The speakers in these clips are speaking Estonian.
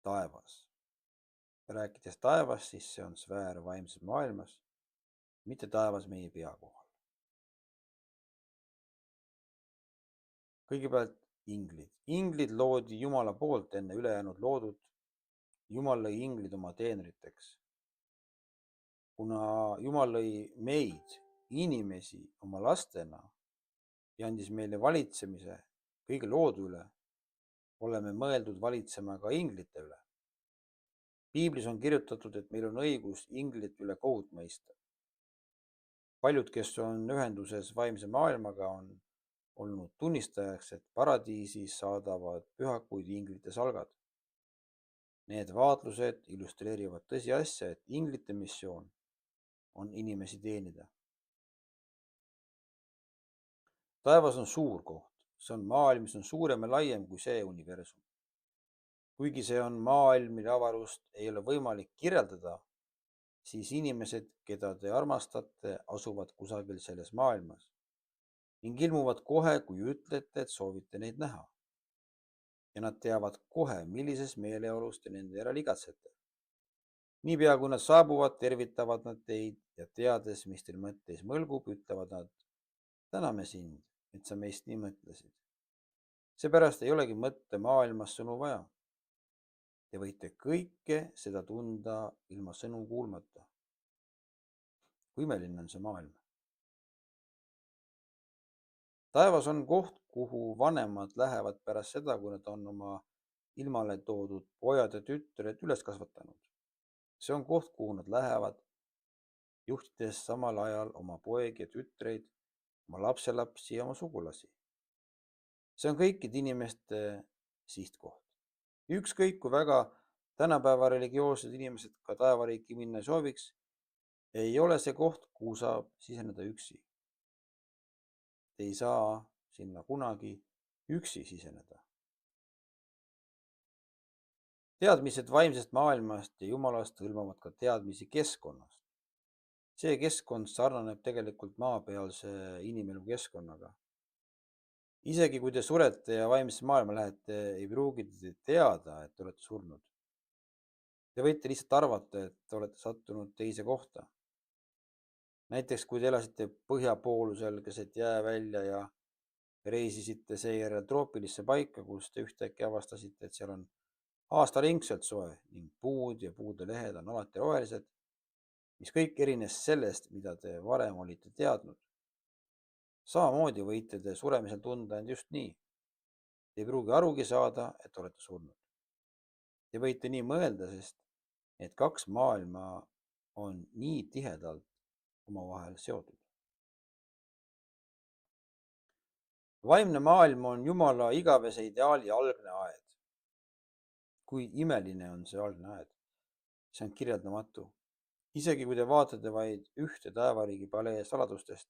taevas. Rääkides taevast, siis see on sfäär vaimses maailmas, mitte taevas meie pea kohal. Kõigepealt inglid. Inglid loodi Jumala poolt enne ülejäänud loodud. Jumal lõi inglid oma teenriteks. Kuna Jumal lõi meid, inimesi, oma lastena ja andis meile valitsemise kõige loodu üle, oleme mõeldud valitsema ka inglite üle. Piiblis on kirjutatud, et meil on õigus inglite üle kohut mõista. Paljud, kes on ühenduses vaimse maailmaga, on olnud tunnistajaks, et paradiisis saadavad pühakuid inglite salgad. Need vaatlused illustreerivad tõsiasja, et inglite missioon on inimesi teenida. Taevas on suur koht, see on maailm, mis on suurem ja laiem kui see universum. Kuigi see on maailm, mille avarust ei ole võimalik kirjeldada, siis inimesed, keda te armastate, asuvad kusagil selles maailmas ning ilmuvad kohe, kui ütlete, et soovite neid näha. Ja nad teavad kohe, millises meeleolus te nende järele igatsete. Niipea, kui nad saabuvad, tervitavad nad teid ja teades, mis teil mõtteis mõlgub, ütlevad nad, täname sind, et sa meist nii mõtlesid. Seepärast ei olegi mõttemaailmas sõnu vaja. Te võite kõike seda tunda ilma sõnu kuulmata. Kui imeline on see maailm. Taevas on koht, kuhu vanemad lähevad pärast seda, kui nad on oma ilmale toodud pojad ja tütred üles kasvatanud. See on koht, kuhu nad lähevad, juhtides samal ajal oma poegi ja tütreid, oma lapselapsi ja oma sugulasi. See on kõikide inimeste sihtkoht. Ükskõik kui väga tänapäeva religioossed inimesed ka taevariiki minna ei sooviks, ei ole see koht, kuhu saab siseneda üksi. Te ei saa sinna kunagi üksi siseneda. Teadmised vaimsest maailmast ja Jumalast hõlmavad ka teadmisi keskkonnast. See keskkond sarnaneb tegelikult maapealse inimelu keskkonnaga. Isegi kui te surete ja vaimsesse maailma lähete, ei pruugi te teada, et te olete surnud. Te võite lihtsalt arvata, et te olete sattunud teise kohta. Näiteks kui te elasite põhjapoolusel keset jäävälja ja reisisite seejärel troopilisse paika, kus te ühtäkki avastasite, et seal on aastaringselt soe ning puud ja puude lehed on alati rohelised, mis kõik erines sellest, mida te varem olite teadnud. Samamoodi võite te suremisel tunda end just nii. Te ei pruugi arugi saada, et olete surnud. Te võite nii mõelda, sest need kaks maailma on nii tihedalt omavahel seotud. Vaimne maailm on Jumala igavese ideaali algne aed. Kui imeline on see algne aed. See on kirjeldamatu. Isegi kui te vaatate vaid ühte taevariigi palee saladustest,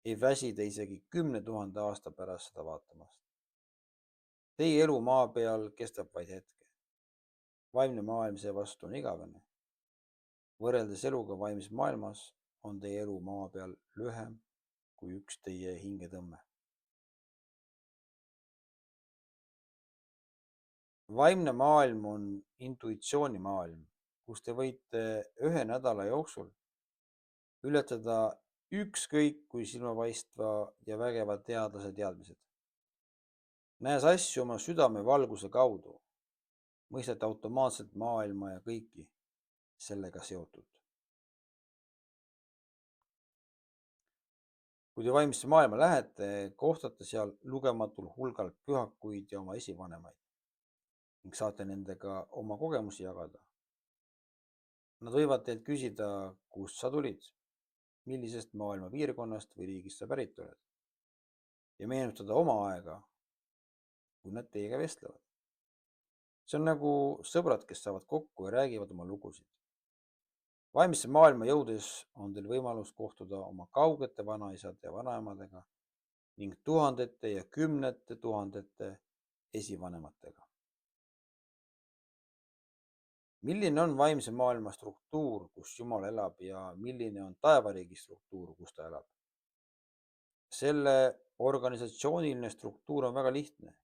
ei väsi te isegi 10 000 aasta pärast seda vaatamast. Teie elu maa peal kestab vaid hetke. Vaimne maailm seevastu on igavene. Võrreldes eluga vaimses maailmas on teie elu maa peal lühem kui üks teie hingetõmme. Vaimne maailm on intuitsioonimaailm, kus te võite ühe nädala jooksul ületada ükskõik kui silmapaistva ja vägeva teadlase teadmised. Näes asju oma südame valguse kaudu, mõistate automaatselt maailma ja kõiki sellega seotud. Kui te vaimsesse maailma lähete, kohtate seal lugematul hulgal pühakuid ja oma esivanemaid ning saate nendega oma kogemusi jagada. Nad võivad teilt küsida, kust sa tulid, millisest maailma piirkonnast või riigist sa pärit oled ja meenutada oma aega, kui nad teiega vestlevad. See on nagu sõbrad, kes saavad kokku ja räägivad oma lugusid. Vaimsesse maailma jõudes on teil võimalus kohtuda oma kaugete vanaisade ja vanaemadega ning tuhandete ja kümnete tuhandete esivanematega. Milline on vaimse maailma struktuur, kus Jumal elab ja milline on taevariigi struktuur, kus ta elab? Selle organisatsiooniline struktuur on väga lihtne.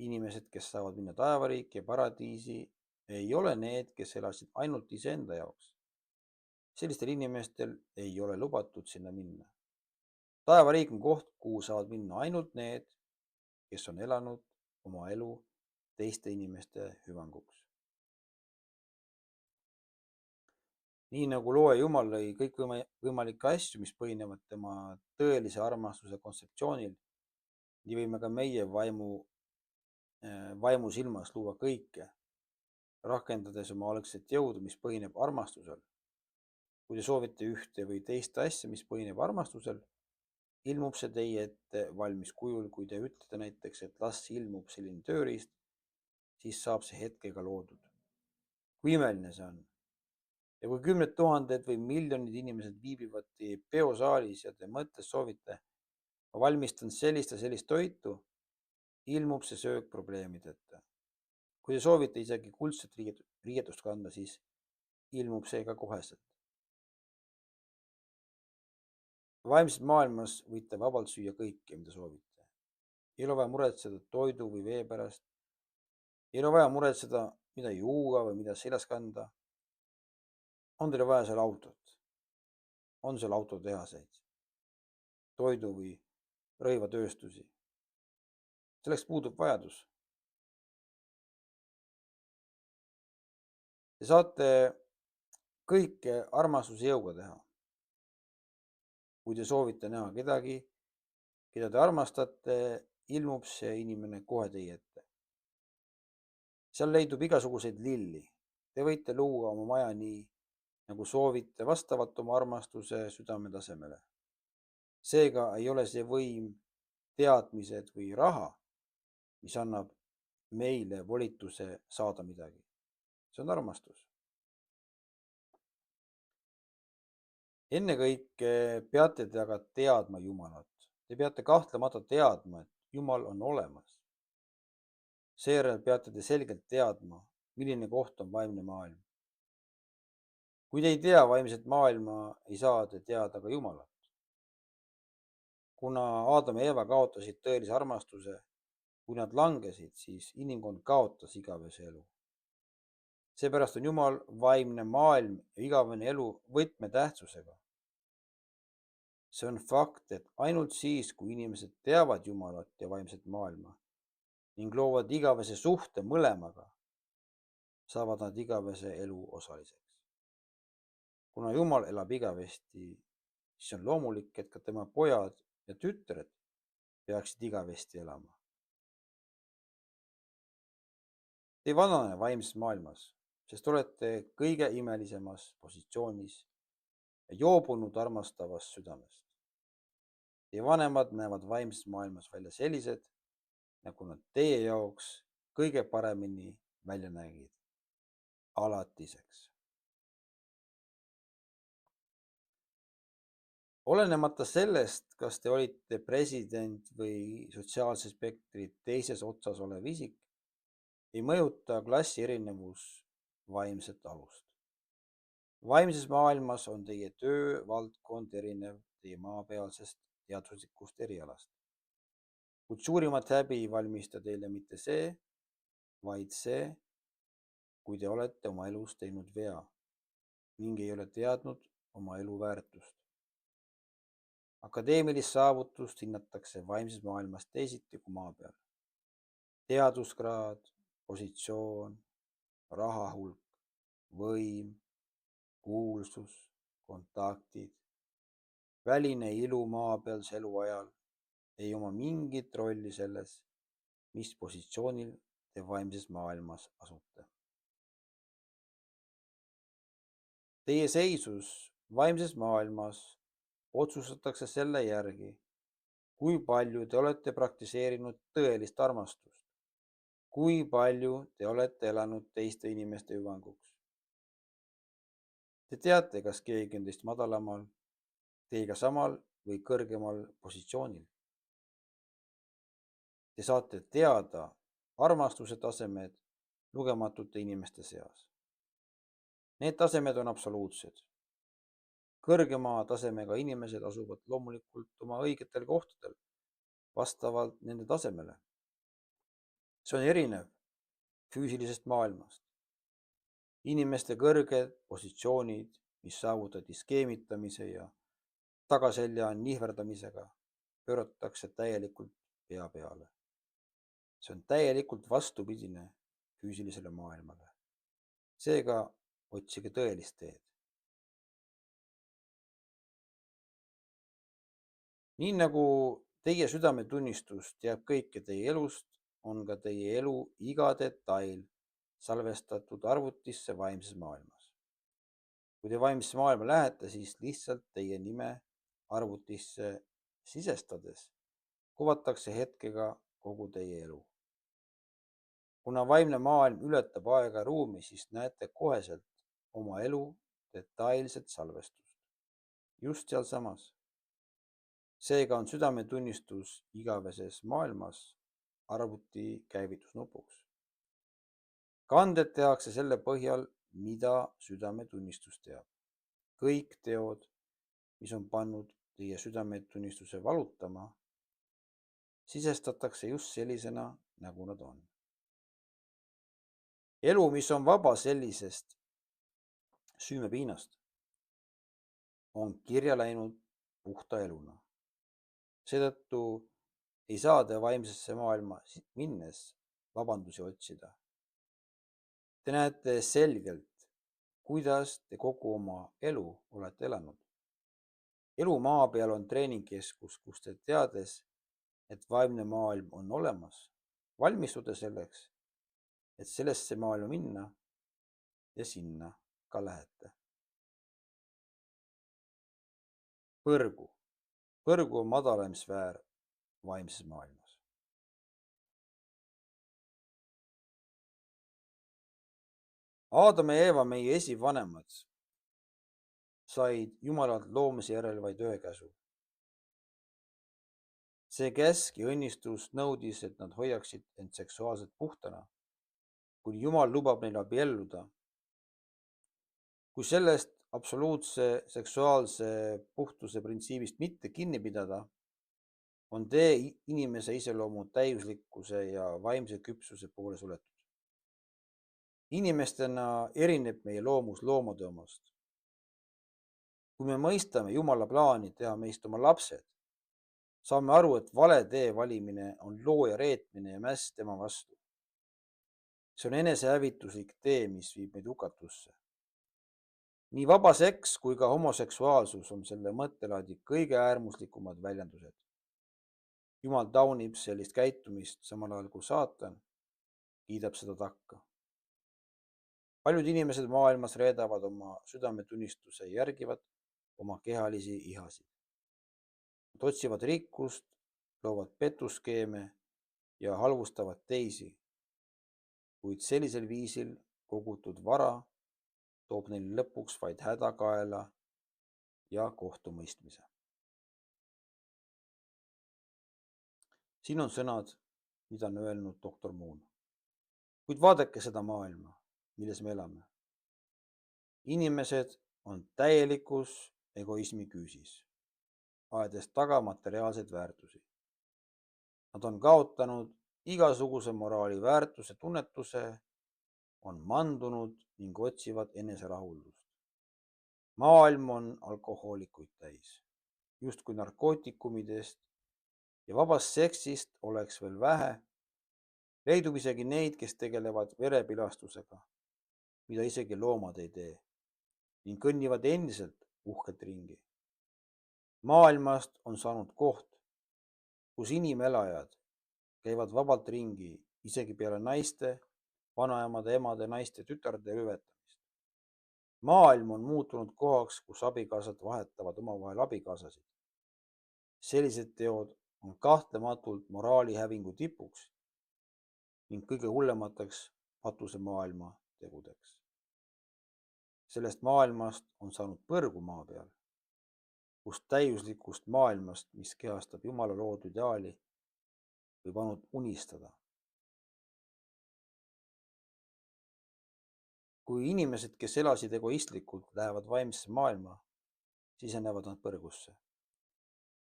Inimesed, kes saavad minna taevariiki ja paradiisi, ei ole need, kes elasid ainult iseenda jaoks. Sellistel inimestel ei ole lubatud sinna minna. Taevariik on koht, kuhu saavad minna ainult need, kes on elanud oma elu teiste inimeste hüvanguks. Nii nagu looja Jumal lõi kõikvõimalikke asju, mis põhinevad tema tõelise armastuse kontseptsioonil, nii võime ka meie vaimu silmas luua kõike, rakendades oma algset jõudu, mis põhineb armastusel. Kui te soovite ühte või teist asja, mis põhineb armastusel, ilmub see teie ette valmis kujul. Kui te ütlete näiteks, et las ilmub selline tööriist, siis saab see hetkega loodud. Kui imeline see on! Ja kui kümned tuhanded või miljonid inimesed viibivad teie peosaalis ja te mõttes soovite, ma valmistan sellist ja sellist toitu, ilmub see söök probleemideta. Kui te soovite isegi kuldset riietust kanda, siis ilmub see ka koheselt. Vaimses maailmas võite vabalt süüa kõike, mida soovite. Ei ole vaja muretseda toidu või vee pärast. Ei ole vaja muretseda, mida juua või mida seljas kanda. On teil vaja seal autot? On seal autotehaseid, toidu või rõivatööstusi? Selleks puudub vajadus. Te saate kõike armastuse jõuga teha. Kui te soovite näha kedagi, keda te armastate, ilmub see inimene kohe teie ette. Seal leidub igasuguseid lilli. Te võite luua oma maja nii, nagu soovite, vastavalt oma armastuse südametasemele. Seega ei ole see võim, teadmised või raha, mis annab meile volituse saada midagi. See on armastus. Ennekõike peate te aga teadma Jumalat. Te peate kahtlemata teadma, et Jumal on olemas. Seejärel peate te selgelt teadma, milline koht on vaimne maailm. Kui te ei tea vaimset maailma, ei saa te teada ka Jumalat. Kuna Aadam ja Eeva kaotasid tõelise armastuse, kui nad langesid, siis inimkond kaotas igavese elu. Seepärast on Jumal, vaimne maailm ja igavene elu võtmetähtsusega. See on fakt, et ainult siis, kui inimesed teavad Jumalat ja vaimset maailma ning loovad igavese suhte mõlemaga, saavad nad igavese elu osaliseks. Kuna Jumal elab igavesti, siis on loomulik, et ka tema pojad ja tütred peaksid igavesti elama. Te ei vanane vaimses maailmas, sest olete kõige imelisemas positsioonis ja joobunud armastavast südamest. Teie vanemad näevad vaimses maailmas välja sellised, nagu nad teie jaoks kõige paremini välja nägid, alatiseks. Olenemata sellest, kas te olite president või sotsiaalse spektri teises otsas olev isik, ei mõjuta klassi erinevus vaimset alust. Vaimses maailmas on teie töövaldkond erinev teie maapealsest teaduslikust erialast. Kuid suurimat häbi ei valmista teile mitte see, vaid see, kui te olete oma elus teinud vea ning ei ole teadnud oma elu väärtust. Akadeemilist saavutust hinnatakse vaimses maailmas teisiti kui maa peal. Teaduskraad, positsioon, rahahulk, võim, kuulsus, kontaktid, väline ilu maapealse elu ajal ei oma mingit rolli selles, mis positsioonil te vaimses maailmas asute. Teie seisus vaimses maailmas otsustatakse selle järgi, kui palju te olete praktiseerinud tõelist armastust, kui palju te olete elanud teiste inimeste hüvanguks. Te teate, kas keegi on teist madalamal, teiega samal või kõrgemal positsioonil. Te saate teada armastuse tasemed lugematute inimeste seas. Need tasemed on absoluutsed. Kõrgema tasemega inimesed asuvad loomulikult oma õigetel kohtadel vastavalt nende tasemele. See on erinev füüsilisest maailmast. Inimeste kõrged positsioonid, mis saavutati skeemitamise ja tagaselja nihverdamisega, pööratakse täielikult pea peale. See on täielikult vastupidine füüsilisele maailmale. Seega otsige tõelist teed. Nii nagu teie südametunnistus teab kõike teie elust, on ka teie elu iga detail salvestatud arvutisse vaimses maailmas. Kui te vaimsesse maailma lähete, siis lihtsalt teie nime arvutisse sisestades kuvatakse hetkega kogu teie elu. Kuna vaimne maailm ületab aega ja ruumi, siis näete koheselt oma elu detailset salvestust. Just sealsamas. Seega on südametunnistus igaveses maailmas arvuti käivitusnupuks. Kanded tehakse selle põhjal, mida südametunnistus teab. Kõik teod, mis on pannud teie südametunnistuse valutama, sisestatakse just sellisena, nagu nad on. Elu, mis on vaba sellisest süümepiinast, on kirja läinud puhta eluna. Seetõttu ei saa te vaimsesse maailma minnes vabandusi otsida. Te näete selgelt, kuidas te kogu oma elu olete elanud. Elu maa peal on treeningkeskus, kus te teades, et vaimne maailm on olemas, valmistuda selleks, et sellesse maailma minna ja sinna ka lähete. Põrgu. Põrgu on madalaim sfäär vaimses maailmas. Aadam ja Eeva, meie esivanemad, said Jumalalt loomise järel vaid ühe käsu. See käsk ja õnnistus nõudis, et nad hoiaksid end seksuaalselt puhtana, kuni Jumal lubab neil abielluda. Kui sellest absoluutse seksuaalse puhtuse printsiibist mitte kinni pidada, on tee inimese iseloomu täiuslikkuse ja vaimse küpsuse poole suletud. Inimestena erineb meie loomus loomade omast. Kui me mõistame Jumala plaani teha meist oma lapsed, saame aru, et vale tee valimine on looja reetmine ja mäss tema vastu. See on enesehävituslik tee, mis viib meid hukatusse. Nii vaba seks kui ka homoseksuaalsus on selle mõttelaadi kõige äärmuslikumad väljendused. Jumal taunib sellist käitumist, samal ajal kui saatan kiidab seda takka. Paljud inimesed maailmas reedavad oma südametunnistuse ja järgivad oma kehalisi ihasid. Nad otsivad rikkust, loovad petuskeeme ja halvustavad teisi, kuid sellisel viisil kogutud vara toob neil lõpuks vaid hädakaela ja kohtumõistmise. Siin on sõnad, mida on öelnud doktor Moon. Kuid vaadake seda maailma, milles me elame. Inimesed on täielikus egoismi küüsis, aedes taga materiaalseid väärtusi. Nad on kaotanud igasuguse moraali väärtuse tunnetuse, on mandunud ning otsivad eneserahuldust. Maailm on alkohoolikuid täis, justkui narkootikumidest ja vabast seksist oleks veel vähe. Leidub isegi neid, kes tegelevad verepilastusega, mida isegi loomad ei tee, ning kõnnivad endiselt uhkelt ringi. Maailmast on saanud koht, kus inimelajad käivad vabalt ringi isegi peale naiste, vanaemade, emade, naiste, tütarde hüvetamist. Maailm on muutunud kohaks, kus abikaasad vahetavad omavahel abikaasasid. Sellised teod on kahtlematult moraalihävingu tipuks ning kõige hullemateks patusemaailma tegudeks. Sellest maailmast on saanud põrgu maa peal, kus täiuslikust maailmast, mis kehastab Jumala loodud ideaali, võib ainult unistada. Kui inimesed, kes elasid egoistlikult, lähevad vaimsesse maailma, sisenevad nad põrgusse.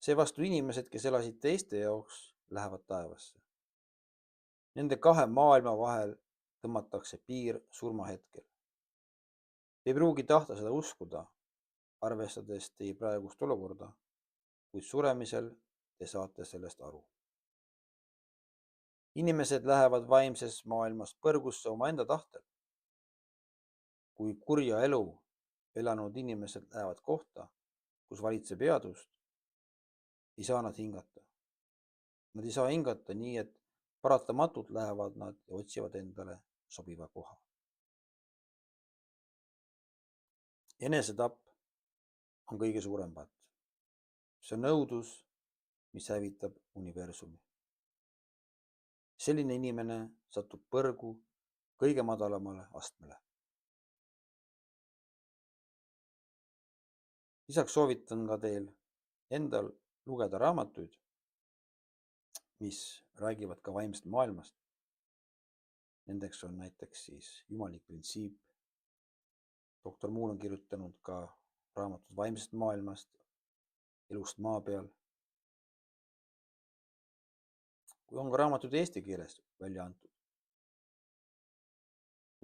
Seevastu inimesed, kes elasid teiste jaoks, lähevad taevasse. Nende kahe maailma vahel tõmmatakse piir surmahetkel. Te ei pruugi tahta seda uskuda, arvestades teie praegust olukorda, kuid suremisel te saate sellest aru. Inimesed lähevad vaimses maailmas põrgusse omaenda tahtel. Kui kurja elu elanud inimesed lähevad kohta, kus valitseb headust, ei saa nad hingata. Nad ei saa hingata nii, et paratamatult lähevad nad ja otsivad endale sobiva koha. Enesetapp on kõige suurem patt. See on nõudlus, mis hävitab universumi. Selline inimene satub põrgu kõige madalamale astmele. Lisaks soovitan ka teil endal lugeda raamatuid, mis räägivad ka vaimsest maailmast. Nendeks on näiteks siis Jumalik printsiip. Doktor Muul on kirjutanud ka raamatud vaimsest maailmast, elust maa peal. Kui on ka raamatud eesti keeles välja antud,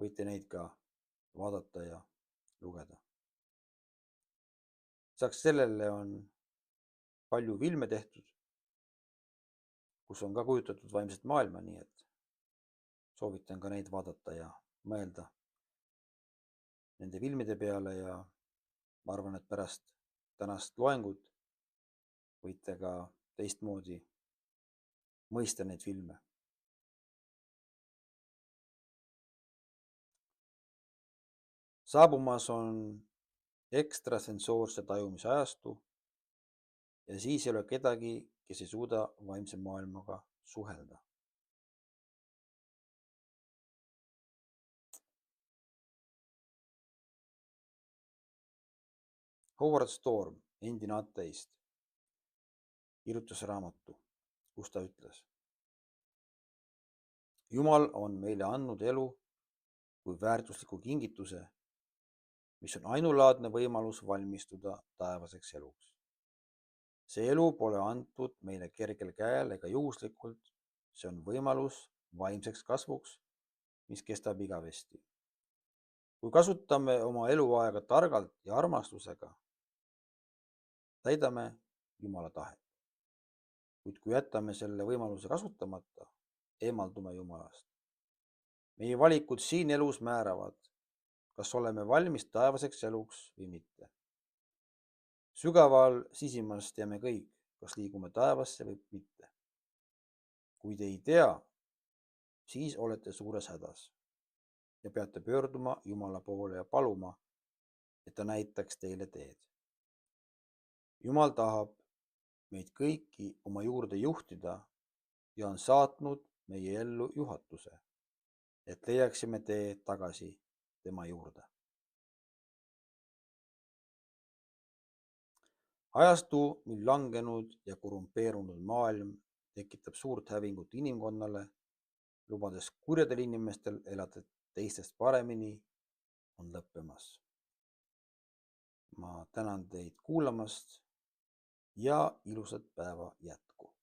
võite neid ka vaadata ja lugeda. Lisaks sellele on palju filme tehtud, kus on ka kujutatud vaimset maailma, nii et soovitan ka neid vaadata ja mõelda nende filmide peale ja ma arvan, et pärast tänast loengut võite ka teistmoodi mõista neid filme. Saabumas on ekstrasensoorse tajumise ajastu ja siis ei ole kedagi, kes ei suuda vaimse maailmaga suhelda. Howard Storm, endine ateist, kirjutas raamatu, kus ta ütles: Jumal on meile andnud elu kui väärtusliku kingituse, mis on ainulaadne võimalus valmistuda taevaseks eluks. See elu pole antud meile kergel käel ega juhuslikult, see on võimalus vaimseks kasvuks, mis kestab igavesti. Kui kasutame oma eluaega targalt ja armastusega, täidame Jumala tahet. Kuid kui jätame selle võimaluse kasutamata, eemaldume Jumalast. Meie valikud siin elus määravad, kas oleme valmis taevaseks eluks või mitte. Sügaval sisimas teame kõik, kas liigume taevasse või mitte. Kui te ei tea, siis olete suures hädas ja peate pöörduma Jumala poole ja paluma, et ta näitaks teile teed. Jumal tahab meid kõiki oma juurde juhtida ja on saatnud meie ellu juhatuse, et leiaksime tee tagasi tema juurde. Ajastu, mil langenud ja korrumpeerunud maailm tekitab suurt hävingut inimkonnale, lubades kurjadel inimestel elada teistest paremini, on lõppemas. Ma tänan teid kuulamast ja ilusat päeva jätku.